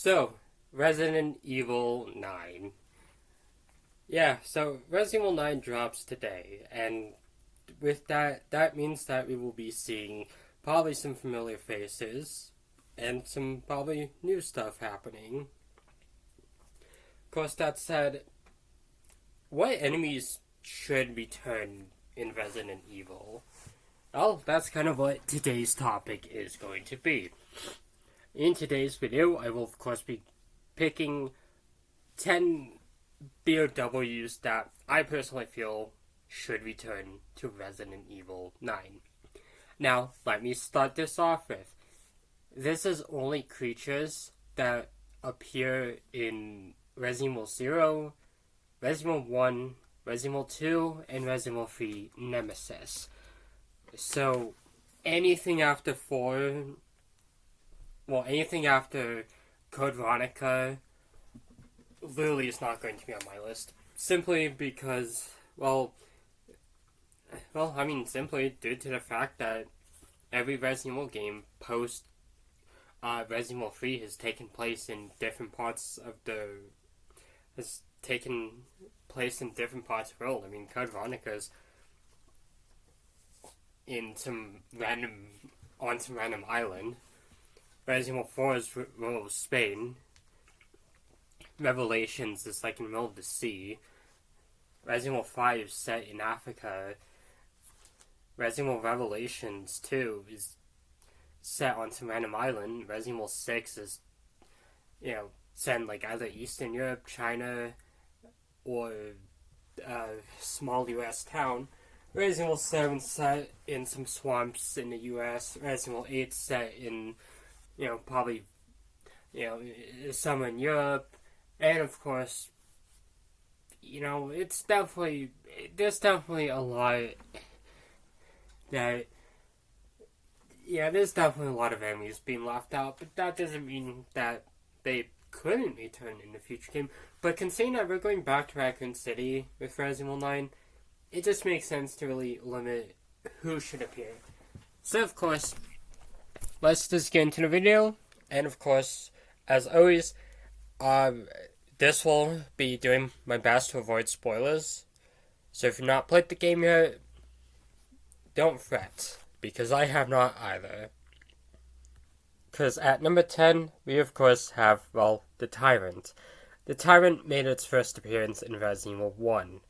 So, Resident Evil 9. Yeah, so Resident Evil 9 drops today, and with that means that we will be seeing probably some familiar faces and some probably new stuff happening. Of course, that said, what enemies should return in Resident Evil? Well, that's kind of what today's topic is going to be. In today's video, I will of course be picking 10 B.O.W.s that I personally feel should return to Resident Evil 9. Now, let me start this off with, this is only creatures that appear in Resident Evil 0, Resident Evil 1, Resident Evil 2, and Resident Evil 3 Nemesis. So, anything after 4, anything after Code Veronica literally is not going to be on my list. Simply because, simply due to the fact that every Resident Evil game post Resident Evil 3 has taken place in different parts of the world. I mean, Code Veronica's on some random island. Resident Evil 4 is rule of Spain. Revelations is like in the middle of the sea. Resident Evil 5 is set in Africa. Resident Evil Revelations 2 is set on some random island. Resident Evil 6 is, set in like either Eastern Europe, China, or a small US town. Resident Evil 7 set in some swamps in the US. Resident Evil 8 set in, probably, somewhere in Europe. And of course, there's definitely a lot that, there's definitely a lot of enemies being left out, but that doesn't mean that they couldn't return in the future game. But considering that we're going back to Raccoon City with Resident Evil 9, it just makes sense to really limit who should appear. So of course, let's just get into the video, and of course, as always, this will be doing my best to avoid spoilers. So if you've not played the game yet, don't fret, because I have not either. Because at number 10, we of course have, the Tyrant. The Tyrant made its first appearance in Resident Evil 1.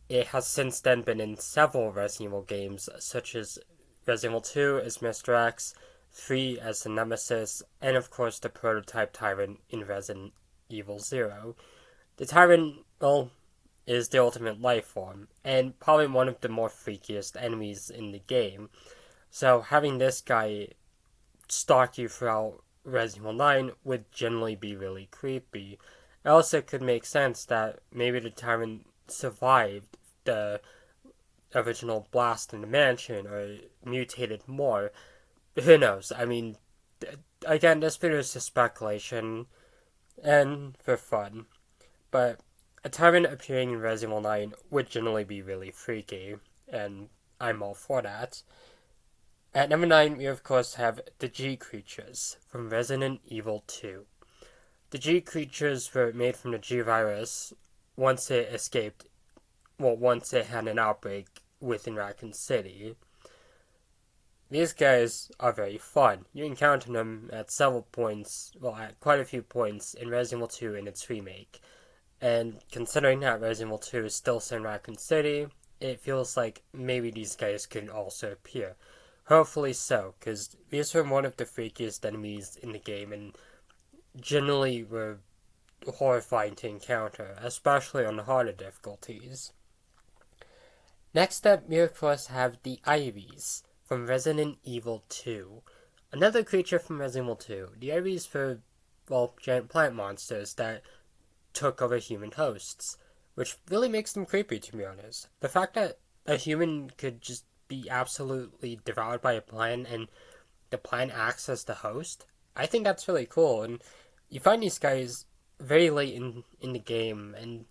It has since then been in several Resident Evil games, such as Resident Evil 2 as Mr. X, 3 as the Nemesis, and of course the prototype Tyrant in Resident Evil 0. The Tyrant, is the ultimate life form, and probably one of the more freakiest enemies in the game. So having this guy stalk you throughout Resident Evil 9 would generally be really creepy. It also could make sense that maybe the Tyrant survived the original blast in the mansion, or mutated more. Who knows? I mean, again, this video is just speculation and for fun, but a Tyrant appearing in Resident Evil 9 would generally be really freaky, and I'm all for that. At number 9, we of course have the G creatures from Resident Evil 2. The G creatures were made from the G virus once it had an outbreak within Raccoon City. These guys are very fun. You encounter them at at quite a few points in Resident Evil 2 in its remake. And considering that Resident Evil 2 is still set in Raccoon City, it feels like maybe these guys could also appear. Hopefully so, because these were one of the freakiest enemies in the game, and generally were horrifying to encounter, especially on the harder difficulties. Next up, we of course have the Ivies from Resident Evil 2. Another creature from Resident Evil 2. The Ivies were, giant plant monsters that took over human hosts, which really makes them creepy, to be honest. The fact that a human could just be absolutely devoured by a plant, and the plant acts as the host, I think that's really cool. And you find these guys very late in the game, and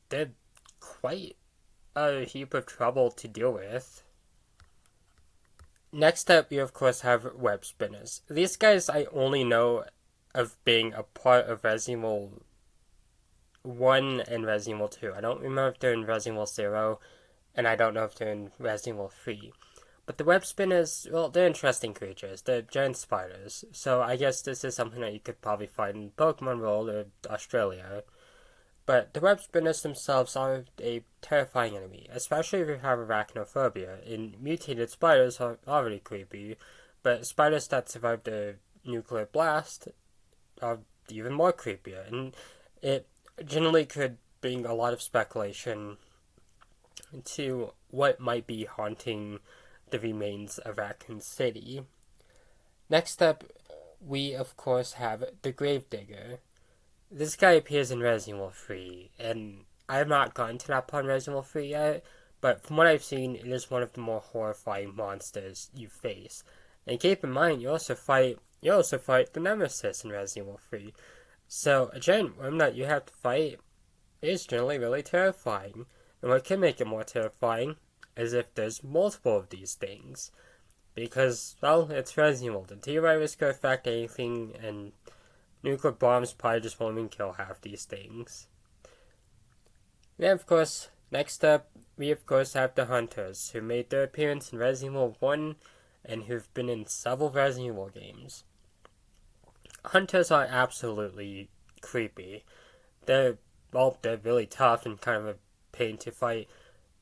they're quite a heap of trouble to deal with. Next up, we of course have web spinners. These guys I only know of being a part of Resident Evil 1 and Resident Evil 2. I don't remember if they're in Resident Evil 0, and I don't know if they're in Resident Evil 3. But the web spinners, well, they're interesting creatures. They're giant spiders. So I guess this is something that you could probably find in Pokemon World or Australia. But the web spinners themselves are a terrifying enemy, especially if you have arachnophobia. And mutated spiders are already creepy, but spiders that survive the nuclear blast are even more creepier. And it generally could bring a lot of speculation into what might be haunting the remains of Raccoon City. Next up, we of course have the Gravedigger. This guy appears in Resident Evil 3, and I have not gotten to that part in Resident Evil 3 yet, but from what I've seen, it is one of the more horrifying monsters you face. And keep in mind, you also fight the Nemesis in Resident Evil 3. So a giant worm that you have to fight is generally really terrifying. And what can make it more terrifying is if there's multiple of these things. Because, well, it's Resident Evil. The T-Virus could affect anything, and nuclear bombs probably just won't even kill half these things. Then, of course, next up, we of course have the Hunters, who made their appearance in Resident Evil 1, and who've been in several Resident Evil games. Hunters are absolutely creepy. They're really tough and kind of a pain to fight,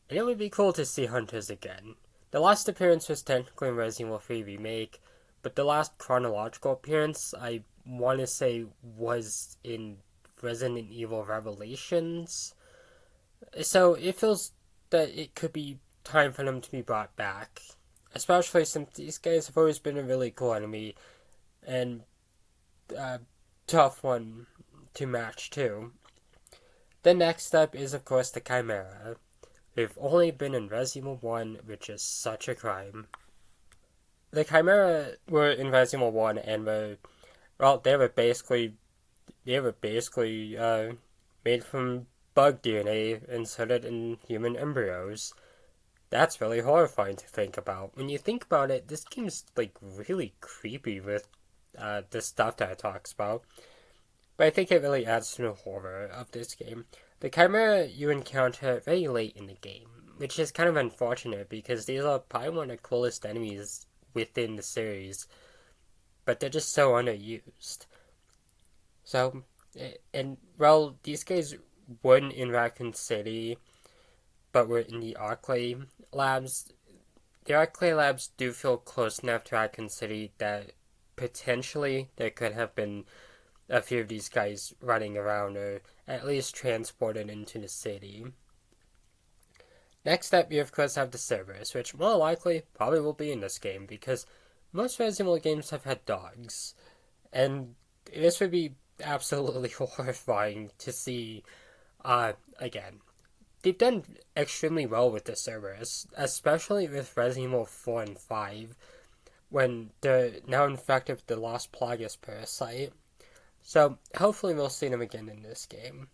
and it would be cool to see Hunters again. The last appearance was technically in Resident Evil 3 Remake, but the last chronological appearance, I want to say, was in Resident Evil Revelations. So it feels that it could be time for them to be brought back, especially since these guys have always been a really cool enemy, and tough one to match too. The next step is of course the Chimera. They've only been in Resident Evil 1, which is such a crime. The Chimera were in Resident Evil 1 and they were basically made from bug DNA inserted in human embryos. That's really horrifying to think about. When you think about it, this game's like really creepy with the stuff that it talks about. But I think it really adds to the horror of this game. The Chimera you encounter very late in the game, which is kind of unfortunate because these are probably one of the coolest enemies within the series, but they're just so underused. So, these guys weren't in Raccoon City, but were in the Arclay labs. The Arclay labs do feel close enough to Raccoon City that potentially there could have been a few of these guys running around, or at least transported into the city. Next up, you of course have the Cerberus, which more likely probably will be in this game, because most Resident Evil games have had dogs, and this would be absolutely horrifying to see again. They've done extremely well with the Cerberus, especially with Resident Evil 4 and 5, when they're now infected with the Lost Plagueis parasite. So, hopefully we'll see them again in this game.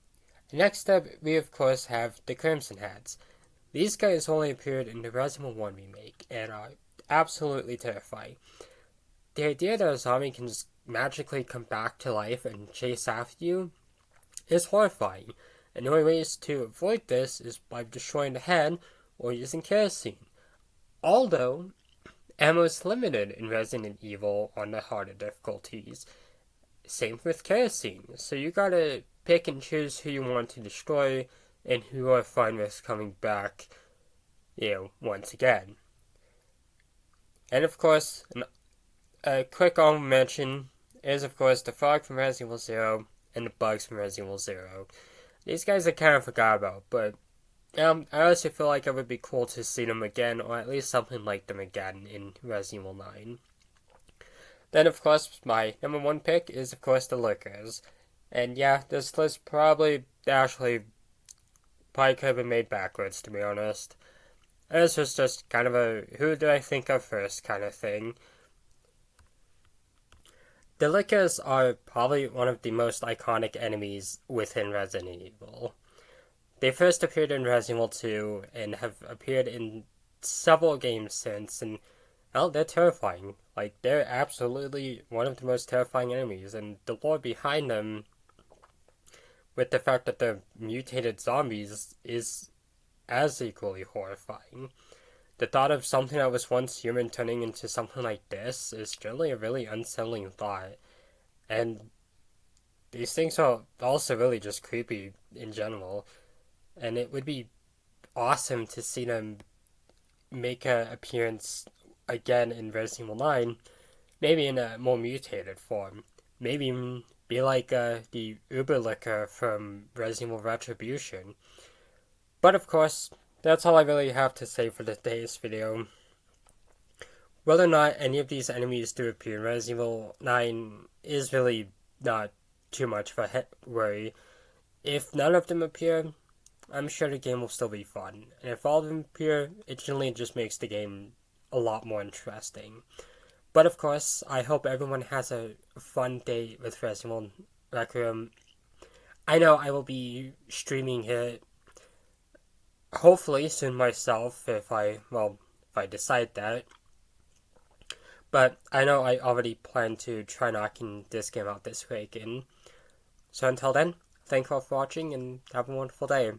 Next up, we of course have the Crimson Heads. These guys only appeared in the Resident Evil 1 remake, and are absolutely terrifying. The idea that a zombie can just magically come back to life and chase after you is horrifying, and the only ways to avoid this is by destroying the head or using kerosene. Although, ammo is limited in Resident Evil on the harder difficulties. Same with kerosene, so you gotta pick and choose who you want to destroy and who are fine with coming back, once again. And of course, a quick honorable mention is of course the Fog from Resident Evil 0 and the Bugs from Resident Evil 0. These guys I kind of forgot about, but I also feel like it would be cool to see them again, or at least something like them again in Resident Evil 9. Then, of course, my number one pick is, of course, the Lickers. And yeah, this list probably could have been made backwards, to be honest. This was just kind of a who did I think of first kind of thing. The Lickers are probably one of the most iconic enemies within Resident Evil. They first appeared in Resident Evil 2 and have appeared in several games since, and well, they're terrifying. Like, they're absolutely one of the most terrifying enemies, and the lore behind them, with the fact that they're mutated zombies, is as equally horrifying. The thought of something that was once human turning into something like this is generally a really unsettling thought. And these things are also really just creepy in general. And it would be awesome to see them make an appearance again in Resident Evil 9, maybe in a more mutated form. Maybe even be like the Uberlicker from Resident Evil Retribution. But of course, that's all I really have to say for today's video. Whether or not any of these enemies do appear in Resident Evil 9 is really not too much of a worry. If none of them appear, I'm sure the game will still be fun. And if all of them appear, it generally just makes the game a lot more interesting. But of course, I hope everyone has a fun day with Resident Evil Requiem. I know I will be streaming it hopefully soon myself if I decide that. But I know I already plan to try knocking this game out this week. And so until then, thank you all for watching and have a wonderful day.